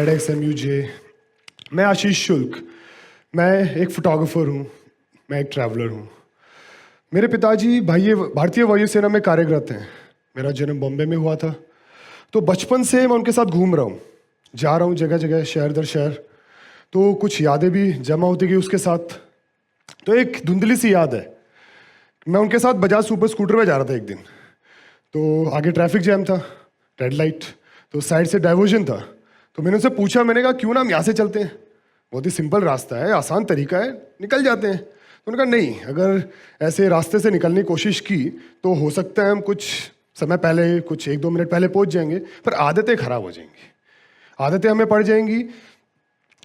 TEDxMUJ। मैं आशीष शुल्क। मैं एक फोटोग्राफर हूँ, मैं एक ट्रैवलर हूँ। मेरे पिताजी भारतीय वायुसेना में कार्यरत हैं। मेरा जन्म बॉम्बे में हुआ था, तो बचपन से मैं उनके साथ घूम रहा हूँ, जा रहा हूँ जगह जगह, शहर दर शहर। तो कुछ यादें भी जमा होती गई उसके साथ। तो एक धुंधली सी याद है, मैं उनके साथ बजाज सुपर स्कूटर में जा रहा था एक दिन। तो आगे ट्रैफिक जैम था, रेड लाइट, तो साइड से डाइवर्जन था। तो मैंने उनसे पूछा, मैंने कहा क्यों ना हम यहाँ से चलते हैं, बहुत ही सिंपल रास्ता है, आसान तरीका है, निकल जाते हैं। तो उन्होंने कहा नहीं, अगर ऐसे रास्ते से निकलने की कोशिश की तो हो सकता है हम कुछ समय पहले, कुछ 1-2 मिनट पहले पहुंच जाएंगे, पर आदतें खराब हो जाएंगी। आदतें हमें पड़ जाएंगी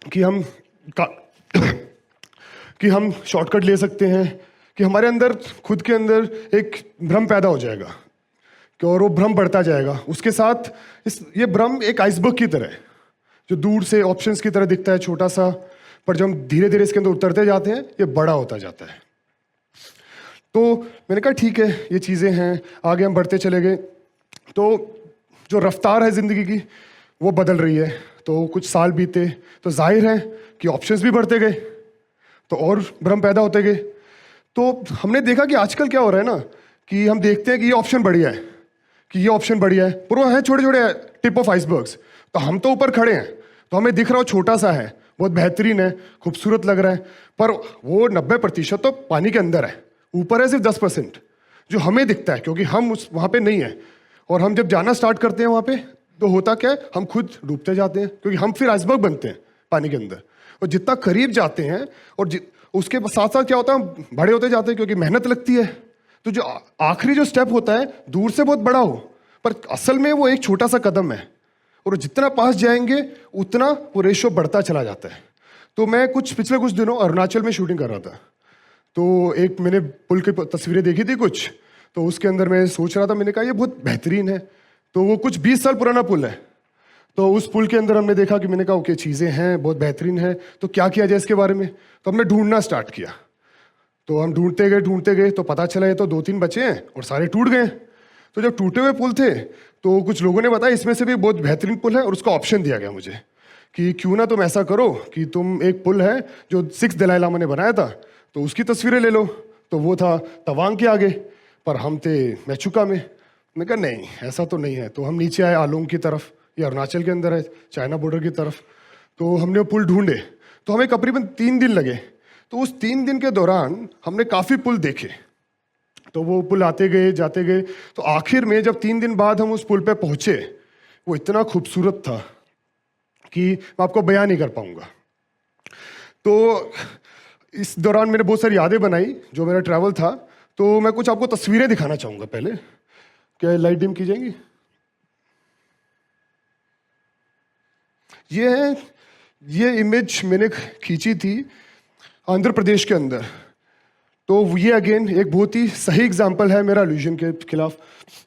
कि कि हम शॉर्टकट ले सकते हैं, कि हमारे अंदर, खुद के अंदर एक भ्रम पैदा हो जाएगा, कि और वो भ्रम बढ़ता जाएगा। उसके साथ ये भ्रम एक आइसबर्ग की तरह है, जो दूर से ऑप्शंस की तरह दिखता है छोटा सा, पर जब हम धीरे धीरे इसके अंदर उतरते जाते हैं ये बड़ा होता जाता है। तो मैंने कहा ठीक है, ये चीज़ें हैं, आगे हम बढ़ते चले गए। तो जो रफ्तार है ज़िंदगी की वो बदल रही है। तो कुछ साल बीते तो जाहिर है कि ऑप्शंस भी बढ़ते गए, तो और भ्रम पैदा होते गए। तो हमने देखा कि आजकल क्या हो रहा है ना, कि हम देखते हैं कि ये ऑप्शन बढ़िया है, कि ये ऑप्शन बढ़िया है, पर वो है छोटे छोटे टिप ऑफ आइसबर्ग्स। तो हम तो ऊपर खड़े हैं, तो हमें दिख रहा हो छोटा सा है, बहुत बेहतरीन है, खूबसूरत लग रहा है, पर वो 90% तो पानी के अंदर है, ऊपर है सिर्फ 10% जो हमें दिखता है, क्योंकि हम वहाँ पे नहीं है। और हम जब जाना स्टार्ट करते हैं वहाँ पे, तो होता क्या है, हम खुद डूबते जाते हैं, क्योंकि हम फिर आइसबर्ग बनते हैं पानी के अंदर। और जितना करीब जाते हैं और उसके साथ साथ क्या होता है, हम बड़े होते जाते हैं, क्योंकि मेहनत लगती है। तो जो आखिरी जो स्टेप होता है, दूर से बहुत बड़ा हो, पर असल में वो एक छोटा सा कदम है, और जितना पास जाएंगे उतना वो रेशो बढ़ता चला जाता है। तो मैं पिछले कुछ दिनों अरुणाचल में शूटिंग कर रहा था। तो एक मैंने पुल की तस्वीरें देखी थी कुछ, तो उसके अंदर मैं सोच रहा था, मैंने कहा ये बहुत बेहतरीन है। तो वो कुछ 20 साल पुराना पुल है। तो उस पुल के अंदर हमने देखा कि मैंने कहा ओके, चीज़ें हैं, बहुत बेहतरीन है, तो क्या किया जाए इसके बारे में। तो हमने ढूंढना स्टार्ट किया। तो हम ढूंढते गए तो पता चला ये तो 2-3 बचे हैं और सारे टूट गए। तो जब टूटे हुए पुल थे, तो कुछ लोगों ने बताया इसमें से भी बहुत बेहतरीन पुल है, और उसका ऑप्शन दिया गया मुझे कि क्यों ना तुम ऐसा करो कि तुम, एक पुल है जो 6 दलाई लामा ने बनाया था, तो उसकी तस्वीरें ले लो। तो वो था तवांग के आगे, पर हम थे मेचुका में। मैंने कहा नहीं, ऐसा तो नहीं है। तो हम नीचे आए आलोंग की तरफ, ये अरुणाचल के अंदर है, चाइना बॉर्डर की तरफ। तो हमने वो पुल ढूंढे, तो हमें करीबन 3 दिन लगे। तो उस 3 दिन के दौरान हमने काफ़ी पुल देखे। तो वो पुल आते गए जाते गए, तो आखिर में जब 3 दिन बाद हम उस पुल पे पहुंचे, वो इतना खूबसूरत था कि मैं आपको बयान नहीं कर पाऊंगा। तो इस दौरान मैंने बहुत सारी यादें बनाई, जो मेरा ट्रैवल था। तो मैं कुछ आपको तस्वीरें दिखाना चाहूंगा पहले। क्या लाइट डिम की जाएंगी? ये इमेज मैंने खींची थी आंध्र प्रदेश के अंदर। तो ये अगेन एक बहुत ही सही एग्जाम्पल है मेरा इल्यूजन के खिलाफ।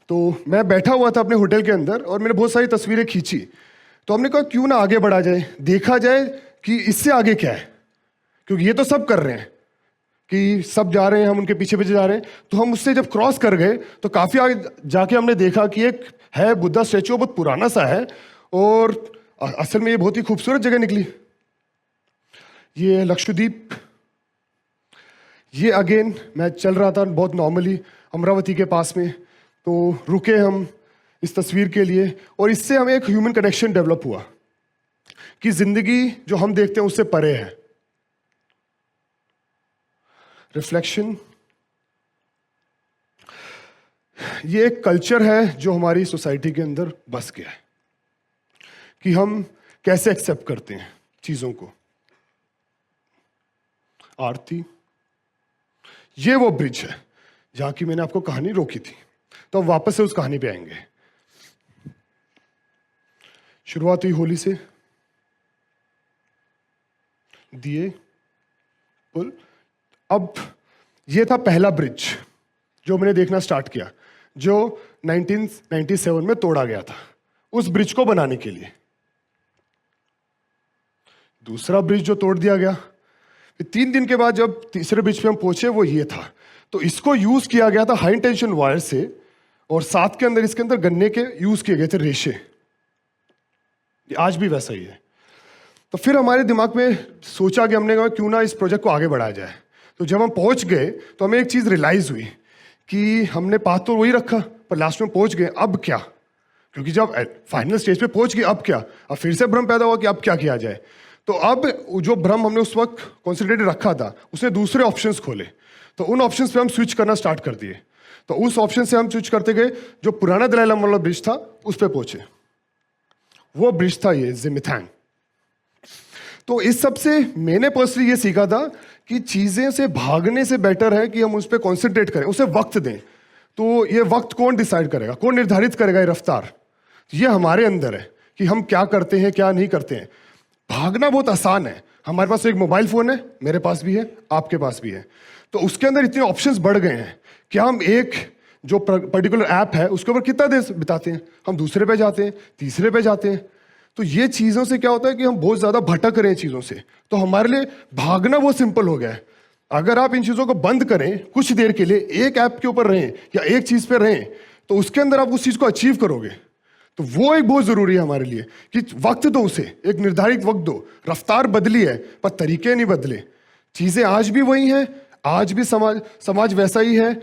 तो मैं बैठा हुआ था अपने होटल के अंदर और मैंने बहुत सारी तस्वीरें खींची। तो हमने कहा क्यों ना आगे बढ़ा जाए, देखा जाए कि इससे आगे क्या है, क्योंकि ये तो सब कर रहे हैं, कि सब जा रहे हैं, हम उनके पीछे पीछे जा रहे हैं। तो हम उससे जब क्रॉस कर गए तो काफ़ी आगे जाके हमने देखा कि एक है बुद्धा स्टैचू, बहुत पुराना सा है, और असल में ये बहुत ही खूबसूरत जगह निकली। ये है लक्षद्वीप। ये अगेन मैं चल रहा था बहुत नॉर्मली अमरावती के पास में, तो रुके हम इस तस्वीर के लिए, और इससे हमें एक ह्यूमन कनेक्शन डेवलप हुआ कि जिंदगी जो हम देखते हैं उससे परे है। रिफ्लेक्शन, ये एक कल्चर है जो हमारी सोसाइटी के अंदर बस गया है, कि हम कैसे एक्सेप्ट करते हैं चीजों को। आरती, ये वो ब्रिज है जहां की मैंने आपको कहानी रोकी थी। तो अब वापस से उस कहानी पे आएंगे। शुरुआत हुई होली से, दिए, पुल। अब ये था पहला ब्रिज जो मैंने देखना स्टार्ट किया, जो 1997 में तोड़ा गया था उस ब्रिज को बनाने के लिए। दूसरा ब्रिज जो तोड़ दिया गया, 3 दिन के बाद जब तीसरे ब्रिज पे हम पहुंचे, वो ये था। तो इसको यूज किया गया था हाई टेंशन वायर से, और साथ के अंदर इसके अंदर गन्ने के यूज किए गए थे रेशे। आज भी वैसा ही है। तो फिर हमारे दिमाग में सोचा कि हमने कहा क्यों ना इस प्रोजेक्ट को आगे बढ़ाया जाए। तो जब हम पहुंच गए तो हमें एक चीज़ रियलाइज हुई कि हमने पाथ तो वही रखा, पर लास्ट में पहुंच गए, अब क्या? क्योंकि जब फाइनल स्टेज पे पहुंच गए, अब क्या? अब फिर से भ्रम पैदा हुआ कि अब क्या किया जाए। तो अब जो भ्रम हमने उस वक्त कॉन्सेंट्रेटेड रखा था, उसने दूसरे ऑप्शंस खोले। तो उन ऑप्शंस पे हम स्विच करना स्टार्ट कर दिए। तो उस ऑप्शन से हम स्विच करते गए, जो पुराना दलाई लामा वाला ब्रिज था उस पे पहुंचे। वो ब्रिज था ये जिमिथांग। तो इस सब से मैंने पर्सनली ये सीखा था कि चीजें से भागने से बेटर है कि हम उस पर कॉन्सेंट्रेट करें, उसे वक्त दें। तो ये वक्त कौन डिसाइड करेगा, कौन निर्धारित करेगा? ये रफ्तार ये हमारे अंदर है कि हम क्या करते हैं क्या नहीं करते हैं। भागना बहुत आसान है, हमारे पास एक मोबाइल फोन है, मेरे पास भी है, आपके पास भी है। तो उसके अंदर इतने ऑप्शंस बढ़ गए हैं कि हम एक जो पर्टिकुलर ऐप है उसके ऊपर कितना देर बिताते हैं, हम दूसरे पे जाते हैं, तीसरे पे जाते हैं। तो ये चीज़ों से क्या होता है कि हम बहुत ज़्यादा भटक रहे हैं चीज़ों से। तो हमारे लिए भागना बहुत सिंपल हो गया है। अगर आप इन चीज़ों को बंद करें कुछ देर के लिए, एक ऐप के ऊपर रहें या एक चीज़ पे रहें, तो उसके अंदर आप उस चीज़ को अचीव करोगे। तो वो एक बहुत ज़रूरी है हमारे लिए कि वक्त दो, उसे एक निर्धारित वक्त दो। रफ्तार बदली है पर तरीके नहीं बदले। चीज़ें आज भी वही हैं, आज भी समाज वैसा ही है।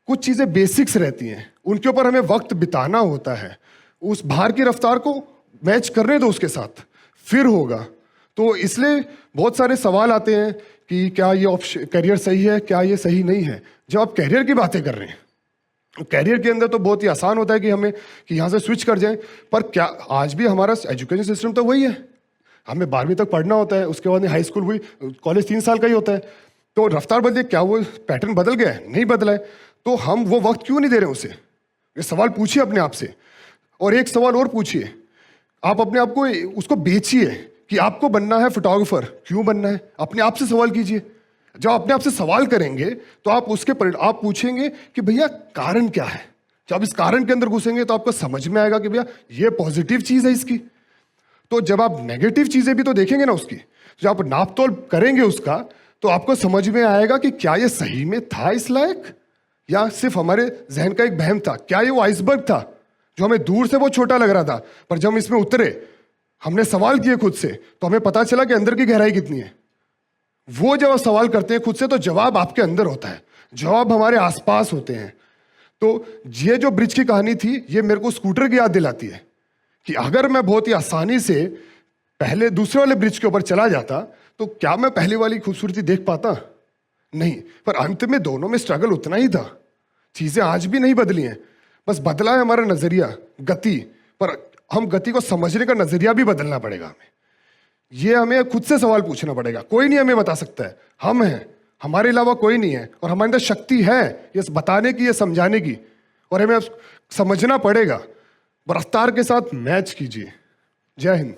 कुछ चीज़ें बेसिक्स रहती हैं, उनके ऊपर हमें वक्त बिताना होता है। उस बाहर की रफ्तार को मैच करने दो उसके साथ, फिर होगा। तो इसलिए बहुत सारे सवाल आते हैं कि क्या ये ऑप्शन करियर सही है, क्या ये सही नहीं है। जब आप करियर की बातें कर रहे हैं, करियर के अंदर तो बहुत ही आसान होता है कि हमें कि यहाँ से स्विच कर जाएं। पर क्या आज भी हमारा एजुकेशन सिस्टम तो वही है, हमें 12वीं तक पढ़ना होता है, उसके बाद हाई स्कूल हुई, कॉलेज 3 साल का ही होता है। तो रफ्तार बदले, क्या वो पैटर्न बदल गया है? नहीं बदला है। तो हम वो वक्त क्यों नहीं दे रहे उसे? ये सवाल पूछिए अपने आप से। और एक सवाल और पूछिए, आप अपने आप को उसको बेचिए कि आपको बनना है फोटोग्राफर, क्यों बनना है? अपने आप से सवाल कीजिए। जब अपने आप से सवाल करेंगे तो आप आप पूछेंगे कि भैया कारण क्या है। जब इस कारण के अंदर घुसेंगे तो आपको समझ में आएगा कि भैया ये पॉजिटिव चीज है इसकी। तो जब आप नेगेटिव चीजें भी तो देखेंगे ना उसकी, जब आप नापतोल करेंगे उसका, तो आपको समझ में आएगा कि क्या ये सही में था इस लायक, या सिर्फ हमारे जहन का एक बहम था। क्या ये वो आइसबर्ग था जो हमें दूर से वो छोटा लग रहा था, पर जब हम इसमें उतरे, हमने सवाल किए खुद से, तो हमें पता चला कि अंदर की गहराई कितनी है। वो जब आप सवाल करते हैं खुद से, तो जवाब आपके अंदर होता है, जवाब हमारे आसपास होते हैं। तो ये जो ब्रिज की कहानी थी, ये मेरे को स्कूटर की याद दिलाती है कि अगर मैं बहुत ही आसानी से पहले दूसरे वाले ब्रिज के ऊपर चला जाता, तो क्या मैं पहले वाली खूबसूरती देख पाता? नहीं। पर अंत में दोनों में स्ट्रगल उतना ही था। चीजें आज भी नहीं बदली हैं, बस बदला है हमारा नजरिया, गति। पर हम गति को समझने का नजरिया भी बदलना पड़ेगा हमें। ये हमें खुद से सवाल पूछना पड़ेगा। कोई नहीं हमें बता सकता है, हम हैं, हमारे अलावा कोई नहीं है। और हमारे अंदर शक्ति है ये बताने की, ये समझाने की, और हमें समझना पड़ेगा। रफ्तार के साथ मैच कीजिए। जय हिंद।